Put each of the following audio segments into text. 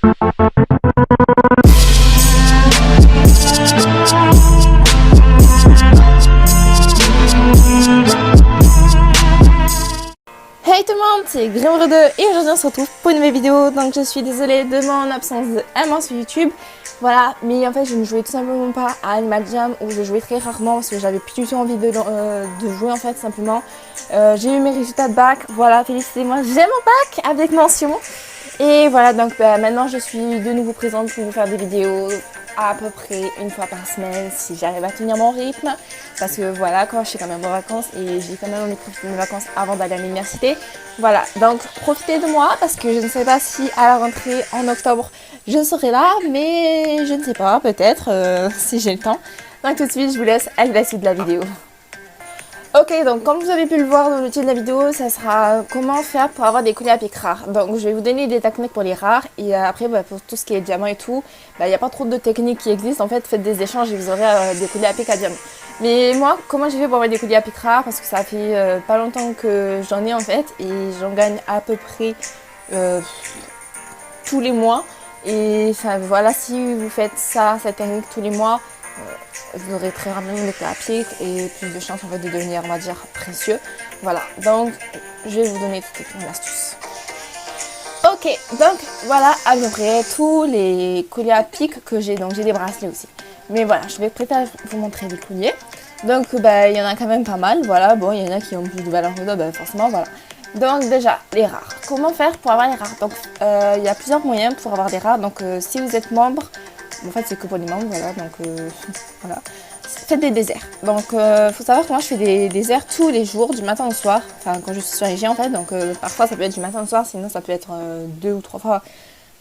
Hey tout le monde, c'est Grimre2 et aujourd'hui on se retrouve pour une nouvelle vidéo. Donc je suis désolée de mon absence de un mois sur YouTube. Voilà, mais en fait je ne jouais tout simplement pas à Animal Jam, où je jouais très rarement parce que j'avais plus du tout envie de jouer en fait simplement. J'ai eu mes résultats de bac, voilà, félicitez-moi, j'ai mon bac avec mention. Et voilà, donc maintenant je suis de nouveau présente pour vous faire des vidéos à peu près une fois par semaine si j'arrive à tenir mon rythme. Parce que voilà, quand je suis quand même en vacances et j'ai quand même envie de profiter de mes vacances avant d'aller à l'université. Voilà, donc profitez de moi parce que je ne sais pas si à la rentrée en octobre je serai là, mais je ne sais pas, peut-être si j'ai le temps. Donc tout de suite je vous laisse avec la suite de la vidéo. Ok, donc comme vous avez pu le voir dans le titre de la vidéo, ça sera comment faire pour avoir des colliers à pic rares. Donc je vais vous donner des techniques pour les rares et après pour tout ce qui est diamant et tout, il n'y a pas trop de techniques qui existent. En fait, faites des échanges et vous aurez des colliers à pic à diamant. Mais moi, comment j'ai fait pour avoir des colliers à pic rares? Parce que ça fait pas longtemps que j'en ai en fait et j'en gagne à peu près tous les mois. Et enfin, voilà, si vous faites ça, cette technique tous les mois, vous aurez très rapidement des colliers à pic et plus de chances en fait de devenir, on va dire, précieux. Voilà, donc je vais vous donner toutes mes astuces. Ok, donc voilà à peu près tous les colliers à pic que j'ai. Donc j'ai des bracelets aussi. Mais voilà, je vais peut-être vous montrer les colliers. Donc il y en a quand même pas mal. Voilà, bon, il y en a qui ont plus de valeur que d'autres, forcément, voilà. Donc déjà, les rares. Comment faire pour avoir les rares? Donc il y a plusieurs moyens pour avoir des rares. Donc si vous êtes membre, en fait c'est que pour les membres, voilà, donc voilà. Faites des déserts. Donc faut savoir que moi je fais des déserts tous les jours, du matin au soir. Enfin quand je suis sur les G en fait, donc parfois ça peut être du matin au soir, sinon ça peut être 2 ou 3 fois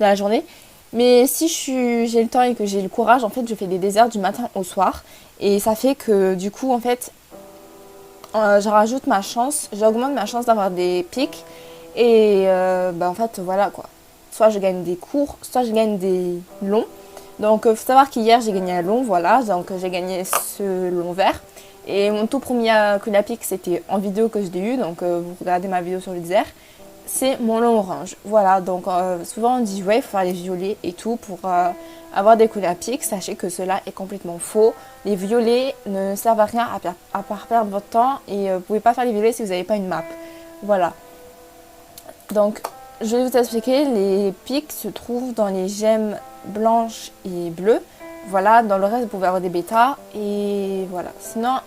dans la journée. Mais si j'ai le temps et que j'ai le courage, en fait je fais des déserts du matin au soir. Et ça fait que du coup en fait je rajoute ma chance, j'augmente ma chance d'avoir des pics. Et en fait voilà quoi. Soit je gagne des courts, soit je gagne des longs. Donc il faut savoir qu'hier j'ai gagné un long, voilà, donc j'ai gagné ce long vert. Et mon tout premier collier à pic c'était en vidéo que je l'ai eu, donc vous regardez ma vidéo sur le désert. C'est mon long orange, voilà, donc souvent on dit ouais il faut faire les violets et tout pour avoir des colliers à pic. Sachez que cela est complètement faux. Les violets ne servent à rien à part perdre votre temps et vous pouvez pas faire les violets si vous n'avez pas une map, voilà. Donc je vais vous expliquer, les pics se trouvent dans les gemmes blanches et bleues. Voilà, dans le reste vous pouvez avoir des bêtas et voilà. Sinon,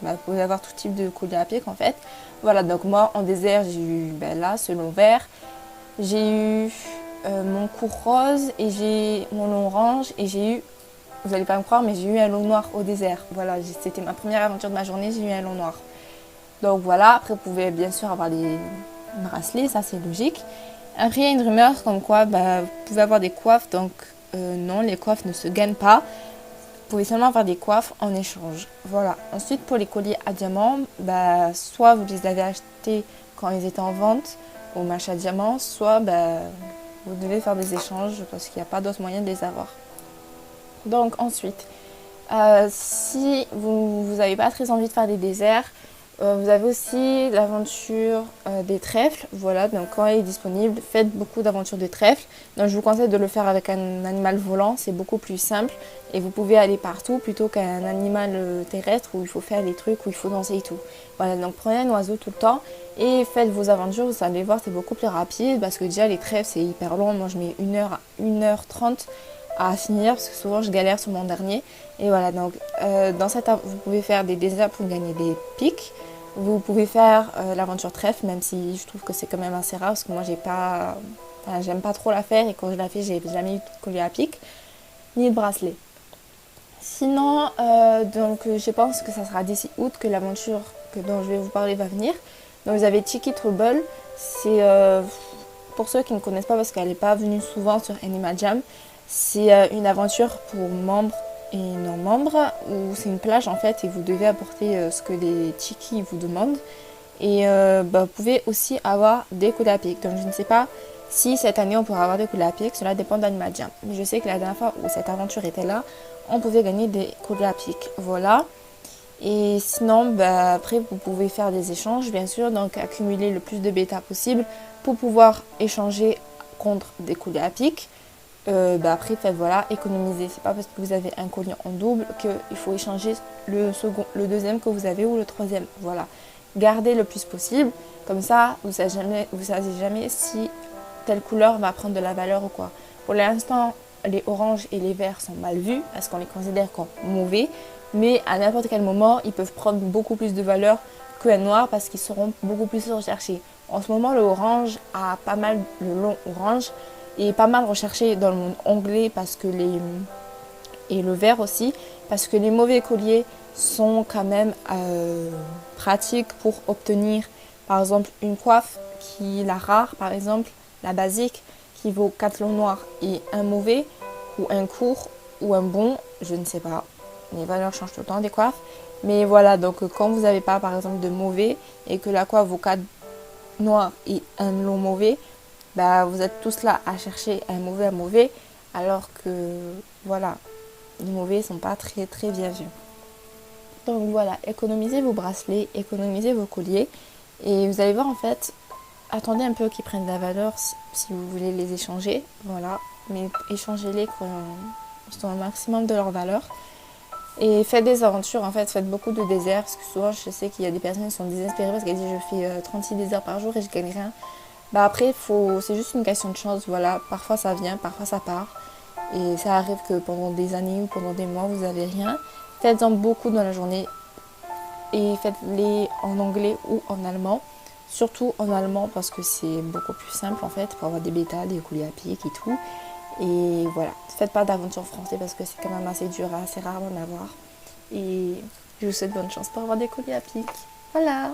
vous pouvez avoir tout type de collier à pic en fait. Voilà, donc moi en désert j'ai eu là ce long vert. J'ai eu mon court rose et j'ai mon long orange et j'ai eu, vous n'allez pas me croire, mais j'ai eu un long noir au désert. Voilà, c'était ma première aventure de ma journée, j'ai eu un long noir. Donc voilà, après vous pouvez bien sûr avoir des bracelets, ça c'est logique. Après il y a une rumeur comme quoi vous pouvez avoir des coiffes, donc non, les coiffes ne se gagnent pas. Vous pouvez seulement avoir des coiffes en échange. Voilà. Ensuite pour les colliers à diamants, soit vous les avez achetés quand ils étaient en vente au marché à diamants, soit vous devez faire des échanges parce qu'il n'y a pas d'autre moyen de les avoir. Donc ensuite, si vous n'avez pas très envie de faire des déserts, vous avez aussi l'aventure des trèfles. Voilà, donc quand elle est disponible, faites beaucoup d'aventures de trèfles. Donc je vous conseille de le faire avec un animal volant, c'est beaucoup plus simple. Et vous pouvez aller partout plutôt qu'un animal terrestre où il faut faire des trucs, où il faut danser et tout. Voilà, donc prenez un oiseau tout le temps et faites vos aventures, vous allez voir c'est beaucoup plus rapide. Parce que déjà les trèfles c'est hyper long, moi je mets 1h30 à finir parce que souvent je galère sur mon dernier. Et voilà, donc vous pouvez faire des déserts pour gagner des pics. Vous pouvez faire l'aventure trèfle, même si je trouve que c'est quand même assez rare parce que moi j'aime pas trop la faire et quand je la fais j'ai jamais eu de collier à pic ni de bracelet. Sinon, je pense que ça sera d'ici août que l'aventure dont je vais vous parler va venir. Donc vous avez Tiki Trouble, c'est pour ceux qui ne connaissent pas parce qu'elle n'est pas venue souvent sur Animal Jam. C'est une aventure pour membres et non membres où c'est une plage en fait et vous devez apporter ce que les Tiki vous demandent. Et vous pouvez aussi avoir des colliers à pic. Donc je ne sais pas si cette année on pourra avoir des colliers à pic, cela dépend d'Animal Jam. Mais je sais que la dernière fois où cette aventure était là, on pouvait gagner des colliers à pic. Voilà. Et sinon, après vous pouvez faire des échanges bien sûr, donc accumuler le plus de bêta possible pour pouvoir échanger contre des colliers à pic, après faites voilà, économisez. C'est pas parce que vous avez un collier en double qu'il faut échanger le deuxième que vous avez ou le troisième. Voilà. Gardez le plus possible. Comme ça, vous savez jamais si telle couleur va prendre de la valeur ou quoi. Pour l'instant, les oranges et les verts sont mal vus parce qu'on les considère comme mauvais. Mais à n'importe quel moment, ils peuvent prendre beaucoup plus de valeur qu'un noir parce qu'ils seront beaucoup plus recherchés. En ce moment, le orange a pas mal, le long orange est pas mal recherché dans le monde anglais parce que et le vert aussi, parce que les mauvais colliers sont quand même pratiques pour obtenir, par exemple, une coiffe la rare, par exemple, la basique, qui vaut 4 longs noirs et un mauvais, ou un court, ou un bon, je ne sais pas. Les valeurs changent tout le temps des coiffes. Mais voilà, donc quand vous n'avez pas, par exemple, de mauvais, et que la coiffe vaut 4 noirs et un long mauvais, bah, vous êtes tous là à chercher un mauvais, alors que, voilà, les mauvais sont pas très très bien vus. Donc voilà, économisez vos bracelets, économisez vos colliers et vous allez voir en fait, attendez un peu qu'ils prennent de la valeur si vous voulez les échanger, voilà, mais échangez-les quand ils sont au maximum de leur valeur. Et faites des aventures, en fait, faites beaucoup de déserts, parce que souvent je sais qu'il y a des personnes qui sont désespérées parce qu'elles disent je fais 36 déserts par jour et je gagne rien. Bah après, c'est juste une question de chance, voilà, parfois ça vient, parfois ça part. Et ça arrive que pendant des années ou pendant des mois, vous n'avez rien. Faites-en beaucoup dans la journée et faites-les en anglais ou en allemand. Surtout en allemand parce que c'est beaucoup plus simple en fait pour avoir des bêtas, des colliers à pic et tout. Et voilà, faites pas d'aventure français parce que c'est quand même assez dur, assez rare d'en avoir. Et je vous souhaite bonne chance pour avoir des colliers à pic. Voilà!